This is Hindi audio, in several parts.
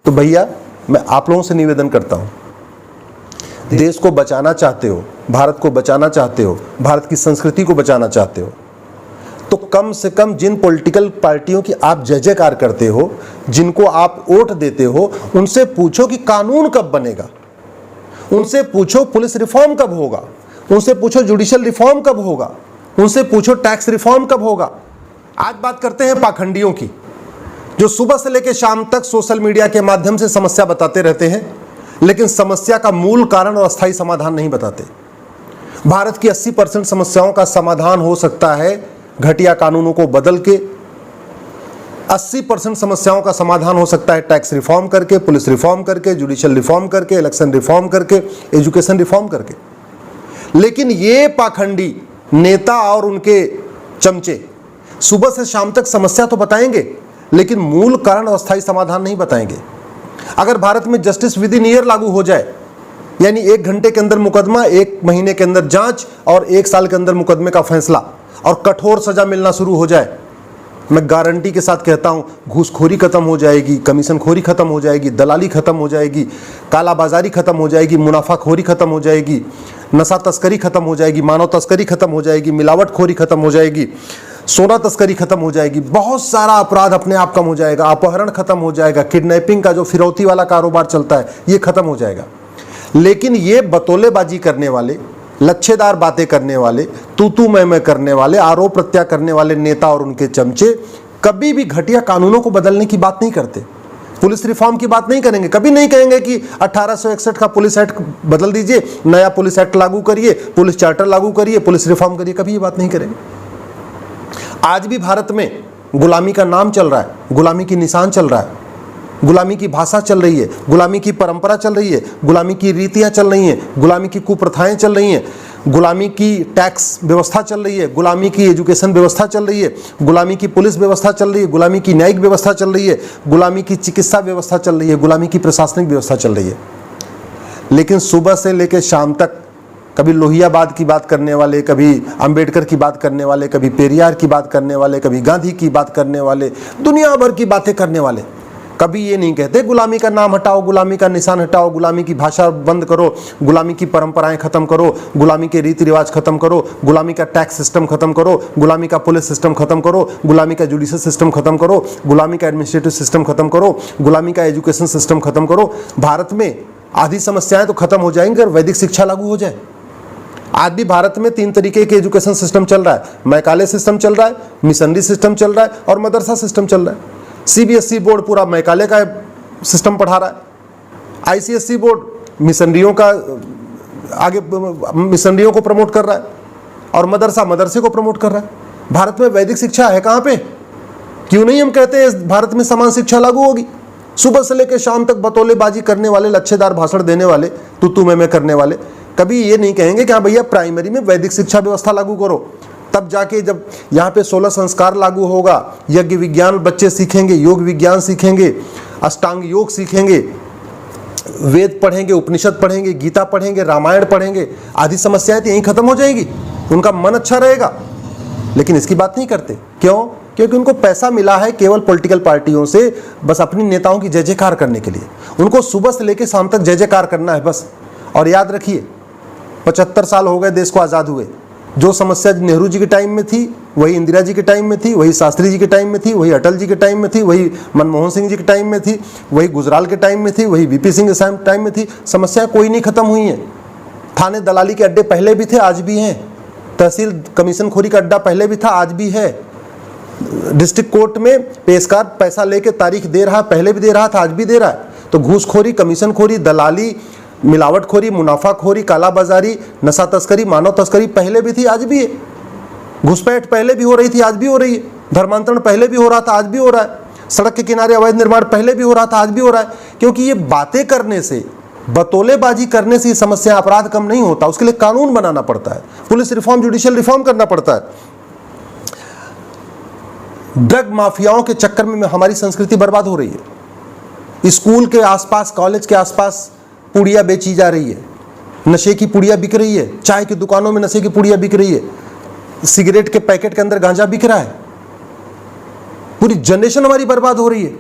तो भैया मैं आप लोगों से निवेदन करता हूँ, देश को बचाना चाहते हो, भारत को बचाना चाहते हो, भारत की संस्कृति को बचाना चाहते हो, तो कम से कम जिन पॉलिटिकल पार्टियों की आप जय जयकार करते हो, जिनको आप वोट देते हो, उनसे पूछो कि कानून कब बनेगा, उनसे पूछो पुलिस रिफॉर्म कब होगा, उनसे पूछो जुडिशियल रिफॉर्म कब होगा, उनसे पूछो टैक्स रिफॉर्म कब होगा। आज बात करते हैं पाखंडियों की, जो सुबह से लेकर शाम तक सोशल मीडिया के माध्यम से समस्या बताते रहते हैं, लेकिन समस्या का मूल कारण और अस्थायी समाधान नहीं बताते। भारत की 80% समस्याओं का समाधान हो सकता है घटिया कानूनों को बदल के, 80% समस्याओं का समाधान हो सकता है टैक्स रिफॉर्म करके, पुलिस रिफॉर्म करके, जुडिशियल रिफॉर्म करके, इलेक्शन रिफॉर्म करके, एजुकेशन रिफॉर्म करके। लेकिन ये पाखंडी नेता और उनके चमचे सुबह से शाम तक समस्या तो बताएंगे, लेकिन मूल कारण और अस्थायी समाधान नहीं बताएंगे। अगर भारत में जस्टिस विद इन ईयर लागू हो जाए, यानी 1 घंटे के अंदर मुकदमा, 1 महीने के अंदर जांच और 1 साल के अंदर मुकदमे का फैसला और कठोर सजा मिलना शुरू हो जाए, मैं गारंटी के साथ कहता हूं घूसखोरी खत्म हो जाएगी, कमीशनखोरी खत्म हो जाएगी, दलाली खत्म हो जाएगी, कालाबाजारी खत्म हो जाएगी, मुनाफाखोरी खत्म हो जाएगी, नशा तस्करी खत्म हो जाएगी, मानव तस्करी खत्म हो जाएगी, मिलावटखोरी खत्म हो जाएगी, सोना तस्करी खत्म हो जाएगी, बहुत सारा अपराध अपने आप कम हो जाएगा, अपहरण खत्म हो जाएगा, किडनैपिंग का जो फिरौती वाला कारोबार चलता है ये खत्म हो जाएगा। लेकिन ये बतौलेबाजी करने वाले, लच्छेदार बातें करने वाले, तू मैं करने वाले, आरोप प्रत्यारोप करने वाले नेता और उनके चमचे कभी भी घटिया कानूनों को बदलने की बात नहीं करते, पुलिस रिफॉर्म की बात नहीं करेंगे। कभी नहीं कहेंगे कि 1861 का पुलिस एक्ट बदल दीजिए, नया पुलिस एक्ट लागू करिए, पुलिस चार्टर लागू करिए, पुलिस रिफॉर्म करिए, कभी ये बात नहीं करेंगे। आज भी भारत में गुलामी का नाम चल रहा है, गुलामी की निशान चल रहा है, गुलामी की भाषा चल रही है, गुलामी की परंपरा चल रही है, गुलामी की रीतियां चल रही हैं, गुलामी की कुप्रथाएं चल रही हैं, गुलामी की टैक्स व्यवस्था चल रही है, गुलामी की एजुकेशन व्यवस्था चल रही है, गुलामी की पुलिस व्यवस्था चल रही है, गुलामी की न्यायिक व्यवस्था चल रही है, गुलामी की चिकित्सा व्यवस्था चल रही है, गुलामी की प्रशासनिक व्यवस्था चल रही है। लेकिन सुबह से लेकर शाम तक कभी लोहियाबाद की बात करने वाले, कभी अंबेडकर की बात करने वाले, कभी पेरियार की बात करने वाले, कभी गांधी की बात करने वाले, दुनिया भर की बातें करने वाले, कभी ये नहीं कहते गुलामी का नाम हटाओ, गुलामी का निशान हटाओ, गुलामी की भाषा बंद करो, गुलामी की परंपराएं खत्म करो, गुलामी के रीति रिवाज खत्म करो, गुलामी का टैक्स सिस्टम खत्म करो, गुलामी का पुलिस सिस्टम खत्म करो, गुलामी का जुडिशियल सिस्टम खत्म करो, गुलामी का एडमिनिस्ट्रेटिव सिस्टम खत्म करो, गुलामी का एजुकेशन सिस्टम खत्म करो। भारत में आधी समस्याएं तो खत्म हो जाएंगी अगर वैदिक शिक्षा लागू हो जाए। आज भी भारत में 3 तरीके के एजुकेशन सिस्टम चल रहा है, मैकाले सिस्टम चल रहा है, मिशनरी सिस्टम चल रहा है और मदरसा सिस्टम चल रहा है। सीबीएसई बोर्ड पूरा मैकाले का सिस्टम पढ़ा रहा है, आईसीएसई बोर्ड मिशनरियों का आगे मिशनरियों को प्रमोट कर रहा है और मदरसा मदरसे को प्रमोट कर रहा है। भारत में वैदिक शिक्षा है कहाँ पे? क्यों नहीं हम कहते हैं भारत में समान शिक्षा लागू होगी? सुबह से लेकर शाम तक बतौलेबाजी करने वाले, लच्छेदार भाषण देने वाले, तू मैं करने वाले कभी ये नहीं कहेंगे कि हाँ भैया प्राइमरी में वैदिक शिक्षा व्यवस्था लागू करो, तब जाके जब यहाँ पे 16 संस्कार लागू होगा, यज्ञ विज्ञान बच्चे सीखेंगे, योग विज्ञान सीखेंगे, अष्टांग योग सीखेंगे, वेद पढ़ेंगे, उपनिषद पढ़ेंगे, गीता पढ़ेंगे, रामायण पढ़ेंगे, आधी समस्याएं तो यहीं खत्म हो जाएगी, उनका मन अच्छा रहेगा। लेकिन इसकी बात नहीं करते, क्यों? क्योंकि उनको पैसा मिला है केवल पॉलिटिकल पार्टियों से, बस अपनी नेताओं की जय जयकार करने के लिए। उनको सुबह से लेकर शाम तक जय जयकार करना है बस। और याद रखिए 75 साल हो गए देश को आज़ाद हुए, जो समस्या नेहरू जी के टाइम में थी वही इंदिरा जी के टाइम में थी, वही शास्त्री जी के टाइम में थी, वही अटल जी के टाइम में थी, वही मनमोहन सिंह जी के टाइम में थी, वही गुजराल के टाइम में थी, वही वीपी सिंह के टाइम में थी। समस्या कोई नहीं खत्म हुई है। थाने दलाली के अड्डे पहले भी थे, आज भी हैं। तहसील कमीशनखोरी का अड्डा पहले भी था, आज भी है। डिस्ट्रिक्ट कोर्ट में पेशकार पैसा लेके तारीख दे रहा, पहले भी दे रहा था, आज भी दे रहा है। तो घूसखोरी, कमीशनखोरी, दलाली, मिलावटखोरी, मुनाफाखोरी, कालाबाजारी, नशा तस्करी, मानव तस्करी पहले भी थी, आज भी है। घुसपैठ पहले भी हो रही थी, आज भी हो रही है। धर्मांतरण पहले भी हो रहा था, आज भी हो रहा है। सड़क के किनारे अवैध निर्माण पहले भी हो रहा था, आज भी हो रहा है। क्योंकि ये बातें करने से, बतौलेबाजी करने से ये समस्या, अपराध कम नहीं होता। उसके लिए कानून बनाना पड़ता है, पुलिस रिफॉर्म, जुडिशियल रिफॉर्म करना पड़ता है। ड्रग माफियाओं के चक्कर में हमारी संस्कृति बर्बाद हो रही है। स्कूल के आसपास, कॉलेज के आसपास पुड़िया बेची जा रही है, नशे की पुड़िया बिक रही है, चाय की दुकानों में नशे की पुड़िया बिक रही है, सिगरेट के पैकेट के अंदर गांजा बिक रहा है। पूरी जनरेशन हमारी बर्बाद हो रही है।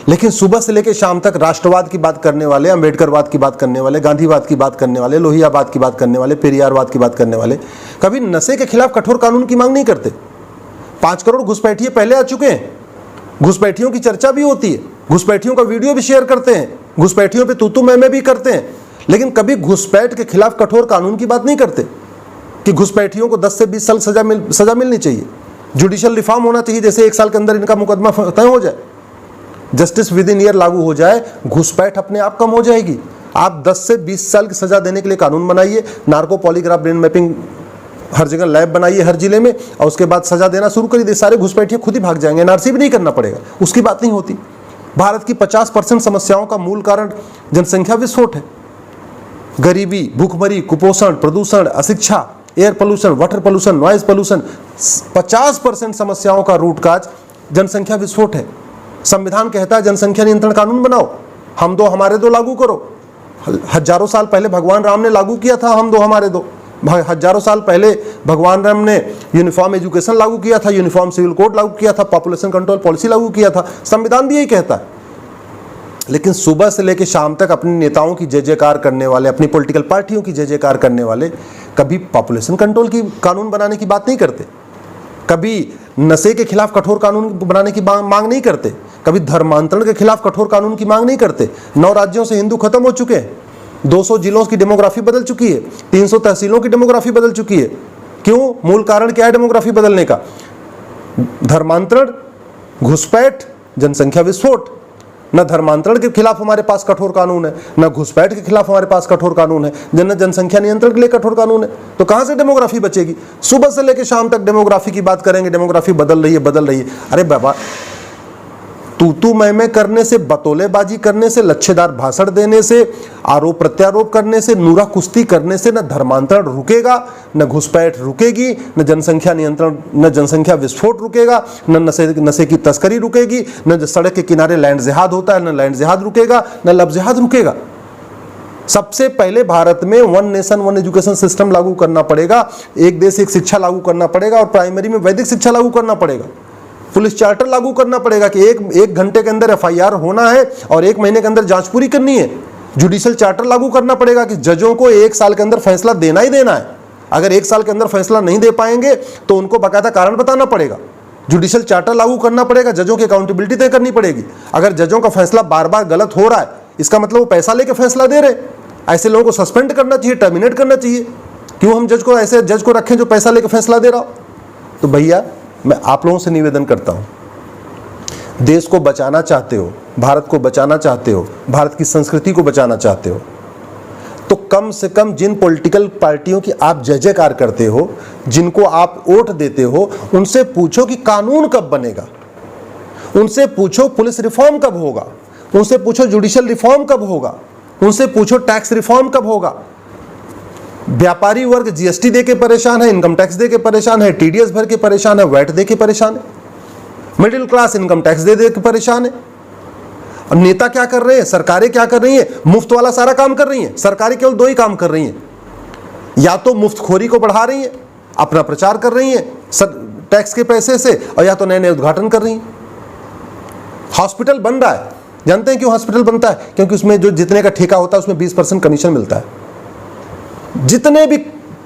लेकिन सुबह से लेकर शाम तक राष्ट्रवाद की बात करने वाले, अंबेडकरवाद की बात करने वाले, गांधीवाद की बात करने वाले, लोहियावाद की बात करने वाले, पेरियारवाद की बात करने वाले कभी नशे के खिलाफ कठोर कानून की मांग नहीं करते। 5 करोड़ घुसपैठिए पहले आ चुके हैं, घुसपैठियों की चर्चा भी होती है, घुसपैठियों का वीडियो भी शेयर करते हैं, घुसपैठियों पे तू मैं भी करते हैं, लेकिन कभी घुसपैठ के खिलाफ कठोर कानून की बात नहीं करते कि घुसपैठियों को 10 से 20 साल सजा मिलनी चाहिए, जुडिशियल रिफॉर्म होना चाहिए, जैसे 1 साल के अंदर इनका मुकदमा तय हो जाए, जस्टिस विद इन ईयर लागू हो जाए, घुसपैठ अपने आप कम हो जाएगी। आप 10 से 20 साल की सजा देने के लिए कानून बनाइए, नार्को पॉलीग्राफ ब्रेन मैपिंग हर जगह लैब बनाइए हर जिले में, और उसके बाद सजा देना शुरू करिए, सारे घुसपैठिए खुद ही भाग जाएंगे, एनआरसी भी नहीं करना पड़ेगा, उसकी बात नहीं होती। भारत की 50% समस्याओं का मूल कारण जनसंख्या विस्फोट है। गरीबी, भूखमरी, कुपोषण, प्रदूषण, अशिक्षा, air pollution, water pollution, noise pollution, 50% समस्याओं का रूट काज जनसंख्या विस्फोट है। संविधान कहता है जनसंख्या नियंत्रण कानून बनाओ, हम दो हमारे दो लागू करो। हजारों साल पहले भगवान राम ने लागू किया था हम दो हमारे दो। हजारों साल पहले भगवान राम ने यूनिफॉर्म एजुकेशन लागू किया था, यूनिफॉर्म सिविल कोड लागू किया था, पॉपुलेशन कंट्रोल पॉलिसी लागू किया था, संविधान भी यही कहता है। लेकिन सुबह से लेकर शाम तक अपने नेताओं की जय जयकार करने वाले, अपनी पॉलिटिकल पार्टियों की जय जयकार करने वाले कभी पॉपुलेशन कंट्रोल की कानून बनाने की बात नहीं करते, कभी नशे के खिलाफ कठोर कानून बनाने की मांग नहीं करते, कभी धर्मांतरण के खिलाफ कठोर कानून की मांग नहीं करते। 9 राज्यों से हिंदू खत्म हो चुके हैं, 200 जिलों की डेमोग्राफी बदल चुकी है, 300 तहसीलों की डेमोग्राफी बदल चुकी है। क्यों? मूल कारण क्या है डेमोग्राफी बदलने का? धर्मांतरण, घुसपैठ, जनसंख्या विस्फोट। न धर्मांतरण के खिलाफ हमारे पास कठोर कानून है, न घुसपैठ के खिलाफ हमारे पास कठोर कानून है, न जनसंख्या नियंत्रण के लिए कठोर कानून है। तो कहां से डेमोग्राफी बचेगी? सुबह से लेकर शाम तक डेमोग्राफी की बात करेंगे, डेमोग्राफी बदल रही है, बदल रही है। अरे बाबा, तू मैं करने से, बतौलेबाजी करने से, लच्छेदार भाषण देने से, आरोप प्रत्यारोप करने से, नूरा कुश्ती करने से न धर्मांतरण रुकेगा, न घुसपैठ रुकेगी, न जनसंख्या नियंत्रण, न जनसंख्या विस्फोट रुकेगा, न नशे की तस्करी रुकेगी, न सड़क के किनारे लैंड जिहाद होता है, न लैंड जिहाद रुकेगा, न लव जिहाद रुकेगा। सबसे पहले भारत में 1 नेशन 1 एजुकेशन सिस्टम लागू करना पड़ेगा, एक देश एक शिक्षा लागू करना पड़ेगा, और प्राइमरी में वैदिक शिक्षा लागू करना पड़ेगा। पुलिस चार्टर लागू करना पड़ेगा कि एक घंटे के अंदर एफआईआर होना है और 1 महीने के अंदर जांच पूरी करनी है। जुडिशियल चार्टर लागू करना पड़ेगा कि जजों को 1 साल के अंदर फैसला देना ही देना है। अगर 1 साल के अंदर फैसला नहीं दे पाएंगे तो उनको बाकायदा कारण बताना पड़ेगा। जुडिशियल चार्टर लागू करना पड़ेगा, जजों की अकाउंटेबिलिटी तय करनी पड़ेगी। अगर जजों का फैसला बार बार गलत हो रहा है, इसका मतलब वो पैसा लेके फैसला दे रहे, ऐसे लोगों को सस्पेंड करना चाहिए, टर्मिनेट करना चाहिए। क्यों हम ऐसे जज को रखें जो पैसा लेके फैसला दे रहा हो? तो भैया, मैं आप लोगों से निवेदन करता हूं, देश को बचाना चाहते हो, भारत को बचाना चाहते हो, भारत की संस्कृति को बचाना चाहते हो, तो कम से कम जिन पॉलिटिकल पार्टियों की आप जय जयकार करते हो, जिनको आप वोट देते हो, उनसे पूछो कि कानून कब बनेगा, उनसे पूछो पुलिस रिफॉर्म कब होगा, उनसे पूछो जुडिशियल रिफॉर्म कब होगा, उनसे पूछो टैक्स रिफॉर्म कब होगा। व्यापारी वर्ग जीएसटी दे के परेशान है, इनकम टैक्स दे के परेशान है, टीडीएस भर के परेशान है, वैट दे के परेशान है, मिडिल क्लास इनकम टैक्स दे के परेशान है। अब नेता क्या कर रहे हैं, सरकारें क्या कर रही हैं? मुफ्त वाला सारा काम कर रही हैं। सरकारें केवल 2 ही काम कर रही हैं, या तो मुफ्तखोरी को बढ़ा रही हैं, अपना प्रचार कर रही हैं टैक्स के पैसे से, और या तो नए नए उद्घाटन कर रही हैं। हॉस्पिटल बन रहा है, जानते हैं क्यों हॉस्पिटल बनता है? क्योंकि उसमें जो जितने का ठेका होता है उसमें 20% कमीशन मिलता है। जितने भी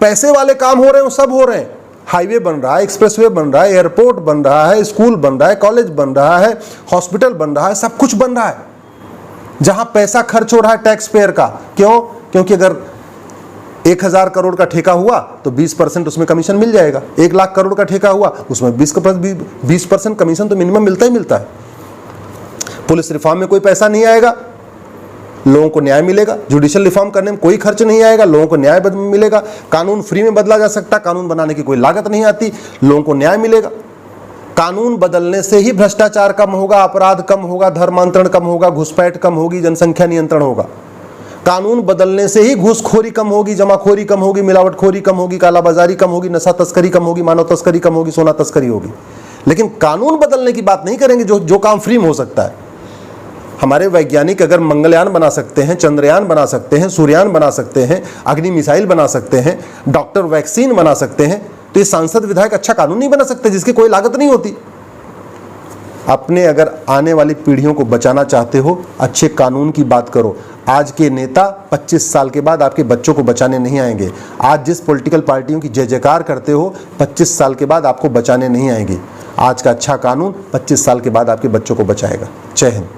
पैसे वाले काम हो रहे हैं वो सब हो रहे हैं। हाईवे बन रहा है, एक्सप्रेसवे बन रहा है, एयरपोर्ट बन रहा है, स्कूल बन रहा है, कॉलेज बन रहा है, हॉस्पिटल बन रहा है, सब कुछ बन रहा है। जहां पैसा खर्च हो रहा है टैक्स पेयर का, क्यों? क्योंकि अगर 1000 करोड़ का ठेका हुआ तो 20% उसमें कमीशन मिल जाएगा। 1 लाख करोड़ का ठेका हुआ उसमें 20% कमीशन तो मिनिमम मिलता ही मिलता है। पुलिस रिफॉर्म में कोई पैसा नहीं आएगा, लोगों को न्याय मिलेगा। जुडिशियल रिफॉर्म करने में कोई खर्च नहीं आएगा, लोगों को न्याय मिलेगा। कानून फ्री में बदला जा सकता है, कानून बनाने की कोई लागत नहीं आती, लोगों को न्याय मिलेगा। कानून बदलने से ही भ्रष्टाचार कम होगा, अपराध कम होगा, धर्मांतरण कम होगा, घुसपैठ कम होगी, जनसंख्या नियंत्रण होगा। कानून बदलने से ही घूसखोरी कम होगी, जमाखोरी कम होगी, मिलावटखोरी कम होगी, कालाबाजारी कम होगी, नशा तस्करी कम होगी, मानव तस्करी कम होगी, सोना तस्करी होगी। लेकिन कानून बदलने की बात नहीं करेंगे जो काम फ्री में हो सकता है। हमारे वैज्ञानिक अगर मंगलयान बना सकते हैं, चंद्रयान बना सकते हैं, सूर्ययान बना सकते हैं, अग्नि मिसाइल बना सकते हैं, डॉक्टर वैक्सीन बना सकते हैं, तो ये सांसद विधायक अच्छा कानून नहीं बना सकते जिसकी कोई लागत नहीं होती। अपने अगर आने वाली पीढ़ियों को बचाना चाहते हो, अच्छे कानून की बात करो। आज के नेता 25 साल के बाद आपके बच्चों को बचाने नहीं आएंगे। आज जिस पॉलिटिकल पार्टियों की जय जयकार करते हो, 25 साल के बाद आपको बचाने नहीं आएंगे। आज का अच्छा कानून 25 साल के बाद आपके बच्चों को बचाएगा। जय हिंद।